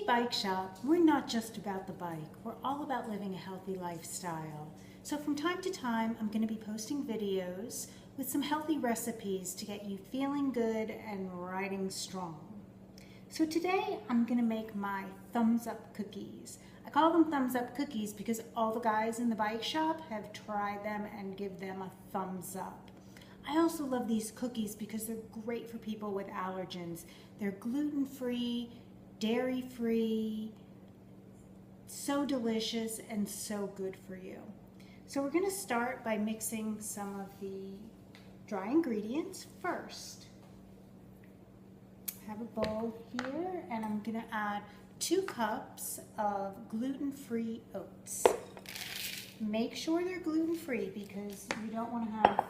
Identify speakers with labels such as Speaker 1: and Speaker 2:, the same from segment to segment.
Speaker 1: Preheat Bike Shop, we're not just about the bike. We're all about living a healthy lifestyle. So from time to time, I'm going to be posting videos with some healthy recipes to get you feeling good and riding strong. So today, I'm going to make my thumbs up cookies. I call them thumbs up cookies because all the guys in the bike shop have tried them and give them a thumbs up. I also love these cookies because they're great for people with allergens. They're gluten-free, dairy-free, so delicious and so good for you. So we're going to start by mixing some of the dry ingredients first. I have a bowl here and I'm going to add 2 cups of gluten-free oats. Make sure they're gluten-free because you don't want to have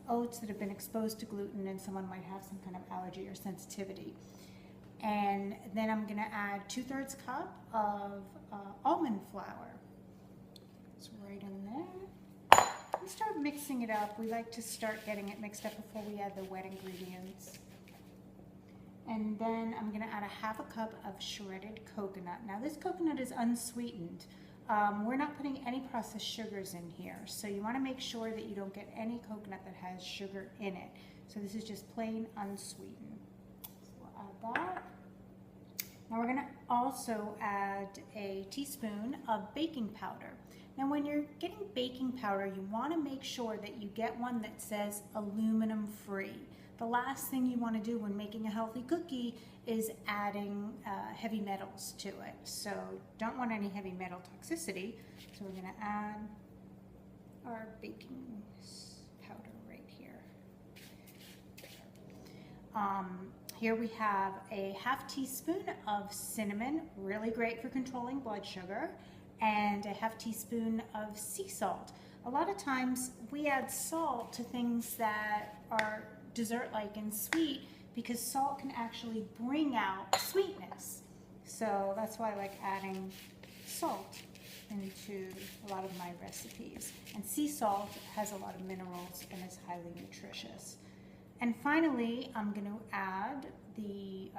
Speaker 1: oats that have been exposed to gluten and someone might have some kind of allergy or sensitivity. And then I'm going to add 2/3 cup of almond flour. It's right in there. And start mixing it up. We like to start getting it mixed up before we add the wet ingredients. And then I'm going to add 1/2 cup of shredded coconut. Now this coconut is unsweetened. We're not putting any processed sugars in here, so you want to make sure that you don't get any coconut that has sugar in it. So this is just plain unsweetened. Add that. Now we're going to also add a teaspoon of baking powder. Now when you're getting baking powder, you want to make sure that you get one that says aluminum free. The last thing you want to do when making a healthy cookie is adding heavy metals to it. So don't want any heavy metal toxicity. So we're going to add our baking powder right here. Here we have a 1/2 teaspoon of cinnamon, really great for controlling blood sugar, and a 1/2 teaspoon of sea salt. A lot of times we add salt to things that are dessert-like and sweet because salt can actually bring out sweetness. So that's why I like adding salt into a lot of my recipes. And sea salt has a lot of minerals and is highly nutritious. And finally, I'm going to add the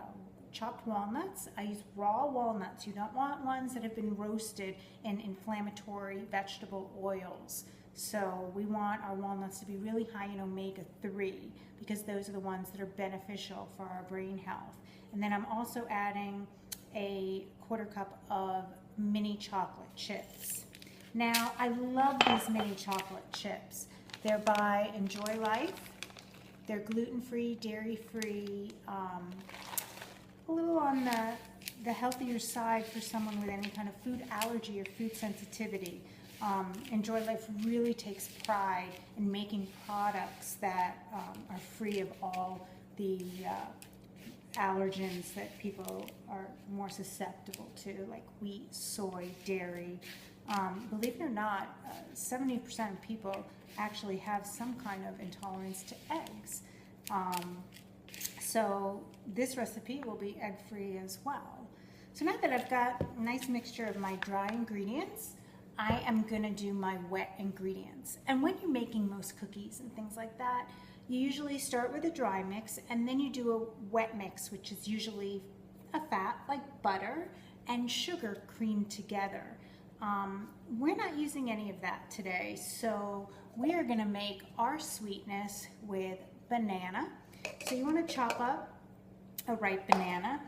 Speaker 1: chopped walnuts. I use raw walnuts. You don't want ones that have been roasted in inflammatory vegetable oils. So we want our walnuts to be really high in omega-3 because those are the ones that are beneficial for our brain health. And then I'm also adding a 1/4 cup of mini chocolate chips. Now, I love these mini chocolate chips. They're by Enjoy Life. They're gluten-free, dairy-free, a little on the healthier side for someone with any kind of food allergy or food sensitivity. Enjoy Life really takes pride in making products that are free of all the allergens that people are more susceptible to, like wheat, soy, dairy. Believe it or not, 70% of people actually have some kind of intolerance to eggs. So this recipe will be egg-free as well. So now that I've got a nice mixture of my dry ingredients, I am going to do my wet ingredients. And when you're making most cookies and things like that, you usually start with a dry mix and then you do a wet mix, which is usually a fat like butter and sugar creamed together. We're not using any of that today, so we are going to make our sweetness with banana. So you want to chop up a ripe banana.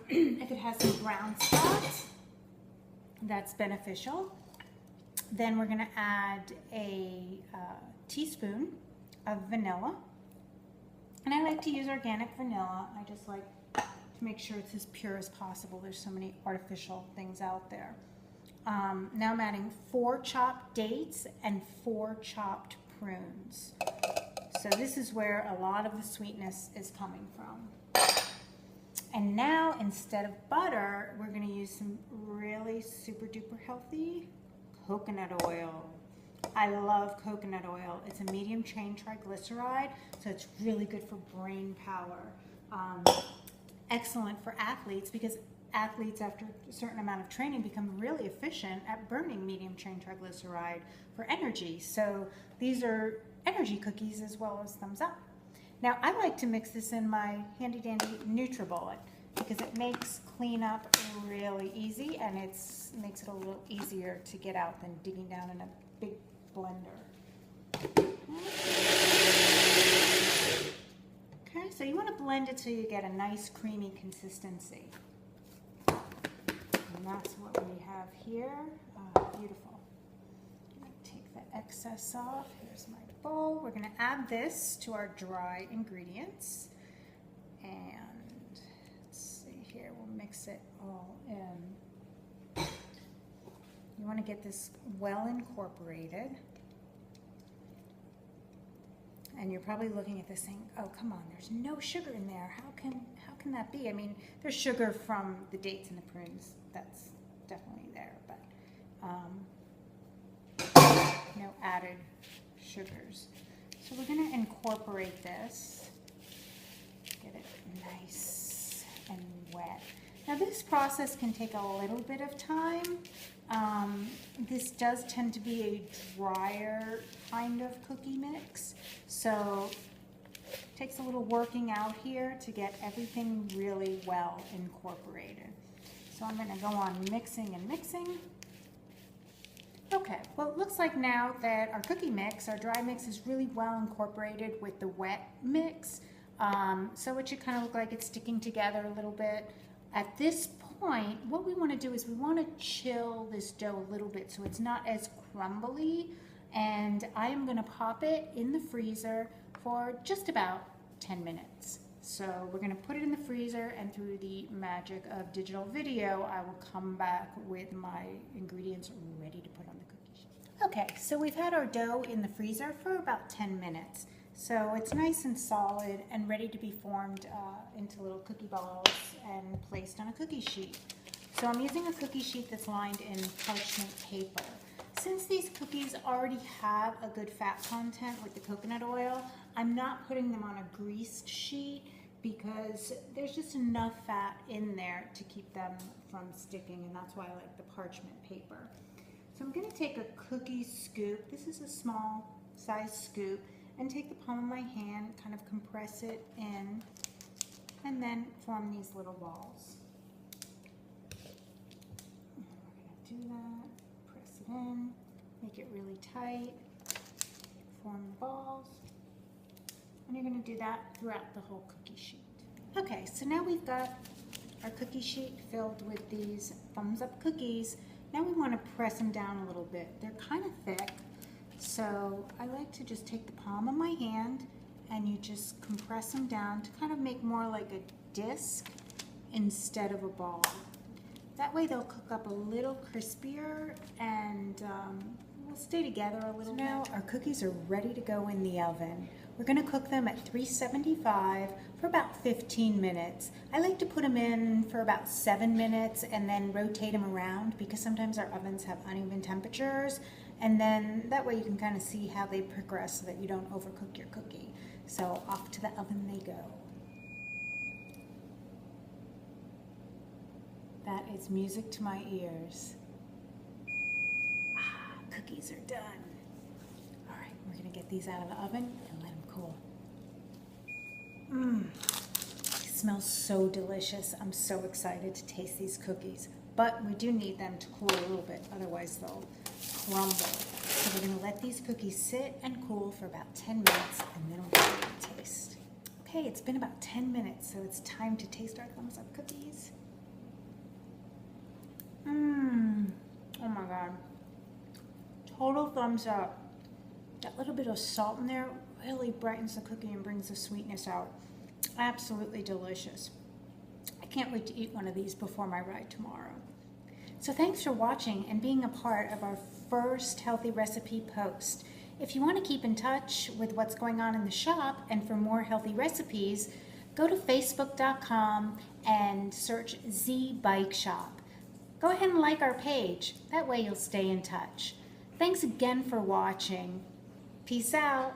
Speaker 1: If it has some brown spots, that's beneficial. Then we're going to add a teaspoon of vanilla. And I like to use organic vanilla. I just like to make sure it's as pure as possible. There's so many artificial things out there. Now I'm adding 4 chopped dates and 4 chopped prunes. So this is where a lot of the sweetness is coming from. And now, instead of butter, we're going to use some really super duper healthy coconut oil. I love coconut oil. It's a medium chain triglyceride, so it's really good for brain power. Excellent for athletes because athletes, after a certain amount of training, become really efficient at burning medium chain triglyceride for energy. So these are energy cookies as well as thumbs up. Now I like to mix this in my handy dandy Nutri Bullet because it makes cleanup really easy, and it makes it a little easier to get out than digging down in a big blender. Okay, so you want to blend it till you get a nice creamy consistency. And that's what we have here. Beautiful. Take the excess off. Here's my bowl. We're going to add this to our dry ingredients. And let's see here, we'll mix it all in. You want to get this well incorporated. And you're probably looking at this saying, oh, come on, there's no sugar in there. How can that be? I mean, there's sugar from the dates and the prunes. That's definitely there, but no added sugars. So we're going to incorporate this, get it nice and wet. Now this process can take a little bit of time. This does tend to be a drier kind of cookie mix, so it takes a little working out here to get everything really well incorporated. So I'm going to go on mixing and mixing. Okay, well it looks like now that our cookie mix, our dry mix, is really well incorporated with the wet mix. So it should kind of look like it's sticking together a little bit. At this point, what we want to do is we want to chill this dough a little bit so it's not as crumbly, and I am going to pop it in the freezer for just about 10 minutes. So we're going to put it in the freezer, and through the magic of digital video, I will come back with my ingredients ready to put on the cookie sheet. Okay, so we've had our dough in the freezer for about 10 minutes. So it's nice and solid and ready to be formed into little cookie balls and placed on a cookie sheet. So I'm using a cookie sheet that's lined in parchment paper. Since these cookies already have a good fat content with the coconut oil, I'm not putting them on a greased sheet because there's just enough fat in there to keep them from sticking, and that's why I like the parchment paper. So I'm going to take a cookie scoop. This is a small size scoop. And take the palm of my hand, kind of compress it in, and then form these little balls. And we're going to do that, press it in, make it really tight, form the balls, and you're going to do that throughout the whole cookie sheet. Okay, so now we've got our cookie sheet filled with these thumbs up cookies. Now we want to press them down a little bit. They're kind of thick. So I like to just take the palm of my hand and you just compress them down to kind of make more like a disc instead of a ball. That way they'll cook up a little crispier and will stay together a little bit. Now our cookies are ready to go in the oven. We're going to cook them at 375 for about 15 minutes. I like to put them in for about 7 minutes and then rotate them around because sometimes our ovens have uneven temperatures. And then that way you can kind of see how they progress so that you don't overcook your cookie. So off to the oven they go. That is music to my ears. Ah, cookies are done. All right, we're gonna get these out of the oven and let them cool. They smell so delicious. I'm so excited to taste these cookies. But we do need them to cool a little bit, otherwise they'll crumble. So we're going to let these cookies sit and cool for about 10 minutes and then we'll give it a taste. Okay, it's been about 10 minutes, so it's time to taste our thumbs up cookies. Oh my God. Total thumbs up. That little bit of salt in there really brightens the cookie and brings the sweetness out. Absolutely delicious. I can't wait to eat one of these before my ride tomorrow. So thanks for watching and being a part of our first healthy recipe post. If you want to keep in touch with what's going on in the shop and for more healthy recipes, go to facebook.com and search Z Bike Shop. Go ahead and like our page. That way you'll stay in touch. Thanks again for watching. Peace out.